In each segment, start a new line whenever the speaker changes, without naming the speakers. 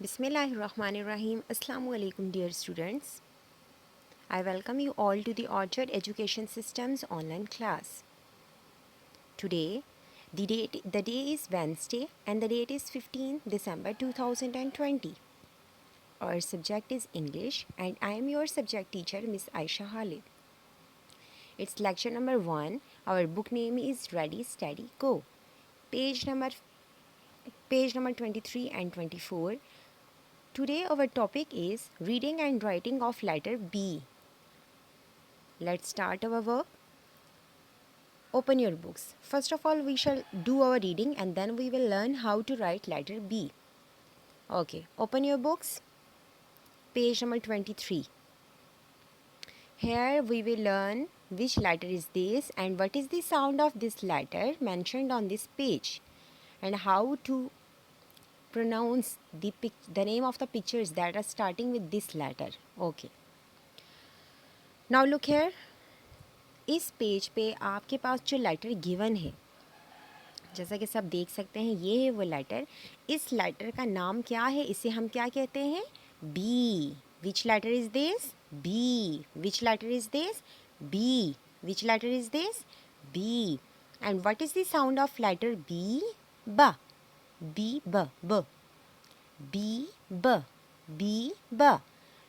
Bismillahirrahmanirrahim. Assalamu alaikum, dear students. I welcome you all to the Orchard Education Systems online class. Today, the day is Wednesday and the date is 15 December 2020. Our subject is English and I am your subject teacher, Miss Aisha Khalid. It's lecture number 1. Our book name is Ready, Steady, Go. Page number 23 and 24. Today our topic is reading and writing of letter B. Let's start our work. Open your books. First of all, we shall do our reading and then we will learn how to write letter B. Okay, open your books. Page number 23. Here we will learn which letter is this and what is the sound of this letter mentioned on this page and how to pronounce the name of the pictures that are starting with this letter. Okay. Now look here. इस page पे आपके पास जो letter given है, जैसा कि सब देख सकते हैं, ये है वो लेटर. इस लेटर का नाम क्या है? इसे हम क्या कहते हैं? B. Which letter is this? B. Which letter is this? B. Which letter is this? B. And what is the sound of letter B? ब. बी ब ब. बी ब. बी ब.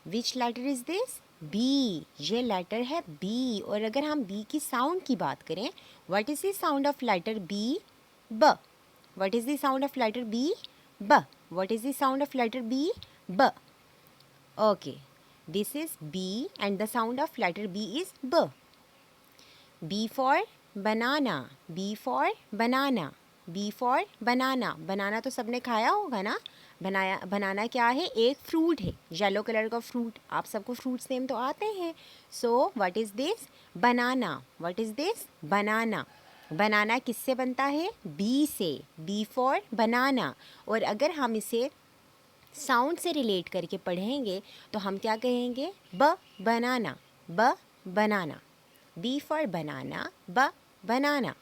Which letter is this? B. ये letter है B. और अगर हम बी की साउंड की बात करें, what is the sound of letter B? B. What is the sound of letter B? B. What is the sound of letter B? B. Okay. This is B and the sound of letter B is B. B for banana. B for banana. B for banana. Banana तो सबने खाया होगा ना. बनाना क्या है? एक fruit है, yellow colour का फ्रूट. आप सबको फ्रूट्स नेम तो आते हैं. So what is this? Banana. What is this? Banana. Banana किससे बनता है? बी से. B for banana. और अगर हम इसे साउंड से रिलेट करके पढ़ेंगे तो हम क्या कहेंगे? ब बनाना. ब बनाना. बी फॉर बनाना. ब बनाना.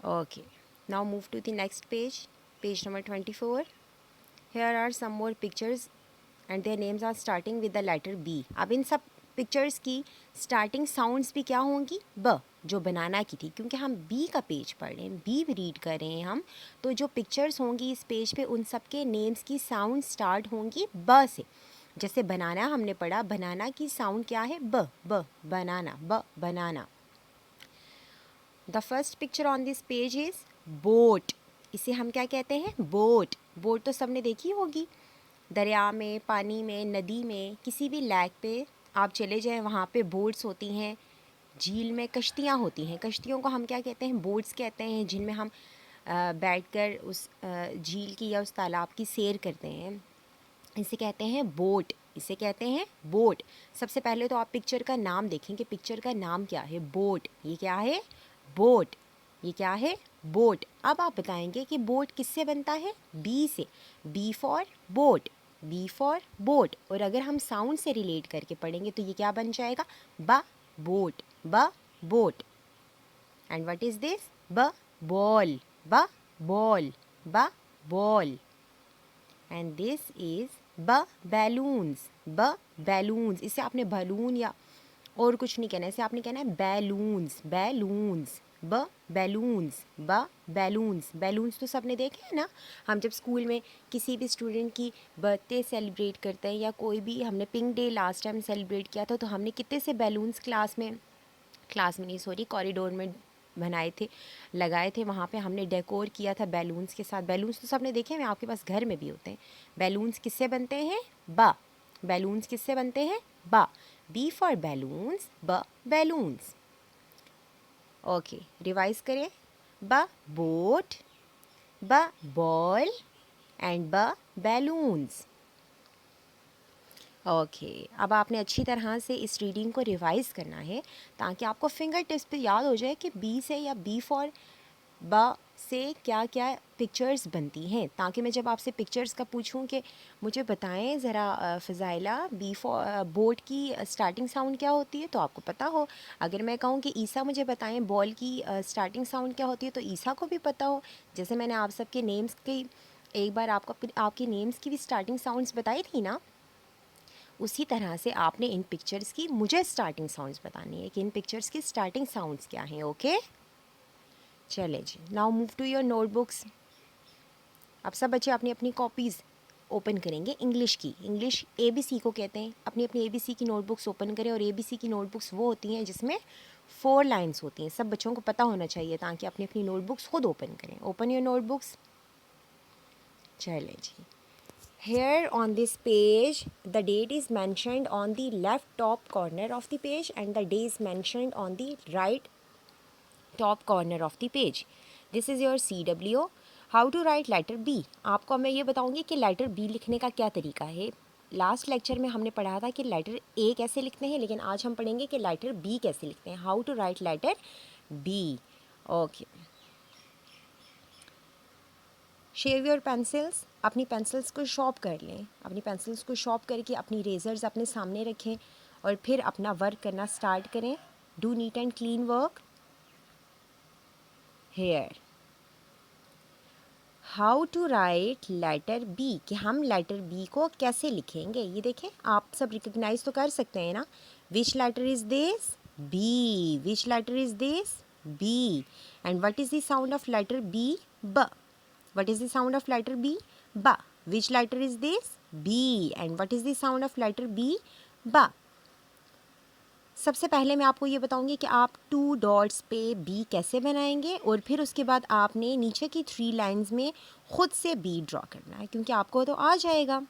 Okay. Now move to the next page. Page number 24. Here are some more pictures and their names are starting with the letter B. अब इन सब पिक्चर्स की स्टार्टिंग साउंड्स भी क्या होंगी? ब. जो बनाना की थी, क्योंकि हम बी का पेज पढ़ रहे हैं, बी रीड कर रहे हैं हम, तो जो पिक्चर्स होंगी इस पेज पे उन सब के नेम्स की साउंड स्टार्ट होंगी ब से. जैसे बनाना हमने पढ़ा, बनाना की साउंड क्या है? ब. ब बनाना. ब banana. The first picture on this page is boat. इसे हम क्या कहते हैं? बोट. बोट तो सबने देखी होगी. दरिया में, पानी में, नदी में, किसी भी लेक पे आप चले जाएं, वहाँ पे बोट्स होती हैं. झील में कश्तियाँ होती हैं. कश्तियों को हम क्या कहते हैं? बोट्स कहते हैं, जिनमें हम बैठकर उस झील की या उस तालाब की सैर करते हैं. इसे कहते हैं बोट. इसे कहते हैं बोट. सबसे पहले तो आप पिक्चर का नाम देखें कि पिक्चर का नाम क्या है. बोट. ये क्या है? बोट. ये क्या है? बोट. अब आप बताएंगे कि बोट किससे बनता है? बी से. B for boat. B for boat. और अगर हम साउंड से रिलेट करके पढ़ेंगे तो ये क्या बन जाएगा? ब बोट. ब boat. And what is this? ब बॉल. ब बॉल. ब बॉल. एंड दिस इज ब बैलून्स. ब बैलून्स. इसे आपने बैलून या और कुछ नहीं कहना है, इसे आपने कहना है बैलून्स. बैलून्स. ब बैलून्स. ब बैलून्स. बैलून्स तो सबने देखे हैं ना. हम जब स्कूल में किसी भी स्टूडेंट की बर्थडे सेलिब्रेट करते हैं या कोई भी, हमने pink day last time celebrate किया था, तो हमने कितने से बैलून्स क्लास में नहीं सॉरी कॉरिडोर में बनाए थे, लगाए थे. वहाँ पे हमने डेकोर किया था बैलून्स के साथ. बैलून्स तो सबने देखे हैं, आपके पास घर में भी होते हैं. बैलून्स किससे बनते हैं? ब. बैलून्स किससे बनते हैं? ब. B for balloons. ब बैलून्स. ओके, रिवाइज करें. ब बोट. ब बॉल एंड ब बैलून्स. ओके, अब आपने अच्छी तरह से इस रीडिंग को रिवाइज़ करना है ताकि आपको फिंगर टिप्स पे याद हो जाए कि बी से या बी फॉर ब से क्या क्या पिक्चर्स बनती हैं, ताकि मैं जब आपसे पिक्चर्स का पूछूं कि मुझे बताएं ज़रा फ़ज़ाइला, बी फॉर बोट की स्टार्टिंग साउंड क्या होती है, तो आपको पता हो. अगर मैं कहूं कि ईसा मुझे बताएं बॉल की स्टार्टिंग साउंड क्या होती है, तो ईसा को भी पता हो. जैसे मैंने आप सबके नेम्स की एक बार आपके नेम्स की भी स्टार्टिंग साउंड्स बताई थी ना, उसी तरह से आपने इन पिक्चर्स की मुझे स्टार्टिंग साउंड्स बतानी है कि इन पिक्चर्स की स्टार्टिंग साउंड्स क्या हैं। ओके, चले जी, now move to your notebooks. अब सब बच्चे अपनी अपनी कॉपीज़ ओपन करेंगे इंग्लिश की। इंग्लिश ABC को कहते हैं। अपनी अपनी ABC की नोटबुक्स ओपन करें, और ABC की नोटबुक्स वो होती हैं जिसमें 4 लाइन्स होती हैं। सब बच्चों को पता होना चाहिए ताकि अपनी अपनी नोटबुक्स खुद ओपन करें। Open your notebooks. चले जी, here on this page the date is mentioned on the left top corner of the page and the day is mentioned on the right top corner of the page. This is your CWO. How to write letter B. आपको मैं ये बताऊंगी कि letter B लिखने का क्या तरीका है। लास्ट लेक्चर में हमने पढ़ा था कि लेटर A कैसे लिखते हैं, लेकिन आज हम पढ़ेंगे कि लेटर B कैसे लिखते हैं। How to write letter B. Okay, shave your pencils. अपनी पेंसिल्स को शॉर्प कर लें। अपनी पेंसिल्स को शॉर्प करके अपनी रेजर्स अपने सामने रखें और फिर अपना वर्क करना स्टार्ट करें। Do neat and clean work. Here, how to write letter B, कि हम लेटर बी को कैसे लिखेंगे। ये देखें, आप सब रिकग्नाइज तो कर सकते हैं ना। Which letter is this? B. Which letter is this? B. And what is the sound of letter B? ब। What is the sound of letter B? Ba. Which letter is this? B. And what is the sound of letter B? Ba. सबसे पहले मैं आपको ये बताऊंगी कि आप 2 dots पे B कैसे बनाएंगे, और फिर उसके बाद आपने नीचे की 3 लाइंस में खुद से B ड्रॉ करना है, क्योंकि आपको तो आ जाएगा,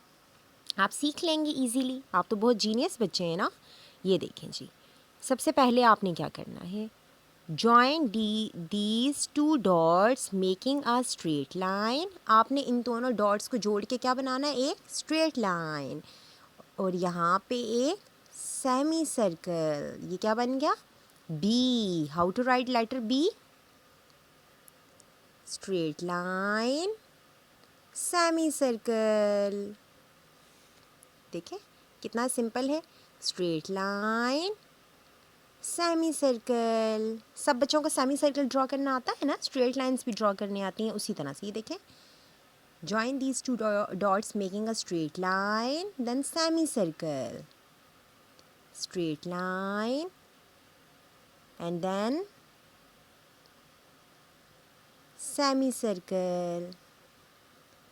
आप सीख लेंगे इजीली। आप तो बहुत जीनियस बच्चे हैं ना। ये देखें जी, सबसे पहले आपने क्या करना है, Join these 2 dots making a straight line. आपने इन दोनों डॉट्स को जोड़ के क्या बनाना है, एक स्ट्रेट लाइन, और यहाँ पे एक सेमी सर्कल। ये क्या बन गया? B. How to write letter B? Straight line, semi circle. देखें कितना सिंपल है। Straight line, semi circle. सब बच्चों को सेमी सर्कल ड्रॉ करना आता है ना, स्ट्रेट लाइंस भी ड्रॉ करनी आती हैं उसी तरह से। ये देखें, join these 2 dots making a straight line, then semi circle, straight line, and then semi circle,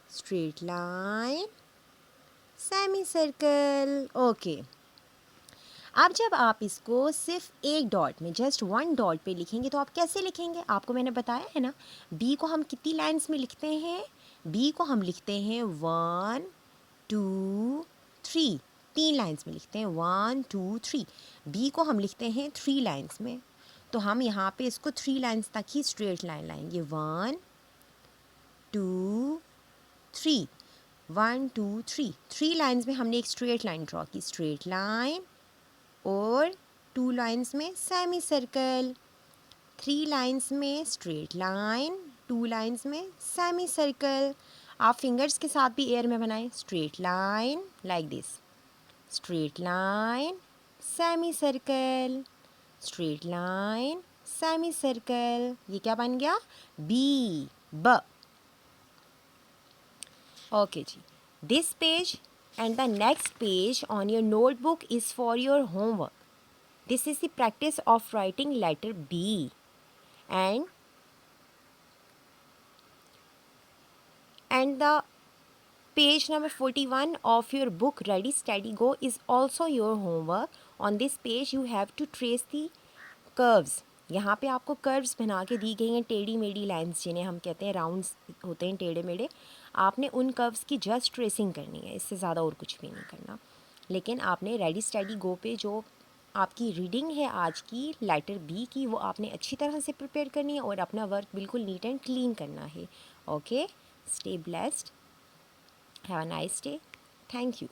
straight line, semi circle. Okay, अब जब आप इसको सिर्फ एक डॉट में, जस्ट 1 डॉट पे लिखेंगे तो आप कैसे लिखेंगे, आपको मैंने बताया है ना। बी को हम कितनी लाइंस में लिखते हैं? बी को हम लिखते हैं 1 2 3, 3 लाइंस में लिखते हैं, 1 2 3। बी को हम लिखते हैं 3 लाइंस में, तो हम यहाँ पे इसको 3 लाइंस तक ही स्ट्रेट लाइन लाएंगे। 1 2 3, 1 2 3, 3 लाइंस में हमने एक स्ट्रेट लाइन ड्रॉ की, स्ट्रेट लाइन, और 2 लाइंस में सेमी सर्कल, 3 लाइंस में स्ट्रेट लाइन, 2 लाइंस में सेमी सर्कल। आप फिंगर्स के साथ भी एयर में बनाएं, straight line like this, straight line, semi circle, straight line, semi circle. ये क्या बन गया? बी, ब। ओके जी, this page and the next page on your notebook is for your homework. This is the practice of writing letter B, and the page number 41 of your book Ready Steady Go is also your homework. On this page you have to trace the curves. यहाँ पे आपको curves बना के दी गई हैं, टेढ़ी मेढ़ी lines जिन्हें हम कहते हैं, राउंड्स होते हैं टेढ़े मेढ़े। आपने उन कर्व्स की जस्ट ट्रेसिंग करनी है, इससे ज़्यादा और कुछ भी नहीं करना। लेकिन आपने रेडी स्टडी गो पे जो आपकी रीडिंग है आज की लेटर बी की, वो आपने अच्छी तरह से प्रिपेयर करनी है और अपना वर्क बिल्कुल नीट एंड क्लीन करना है। Okay, stay blessed, have a nice day, thank you.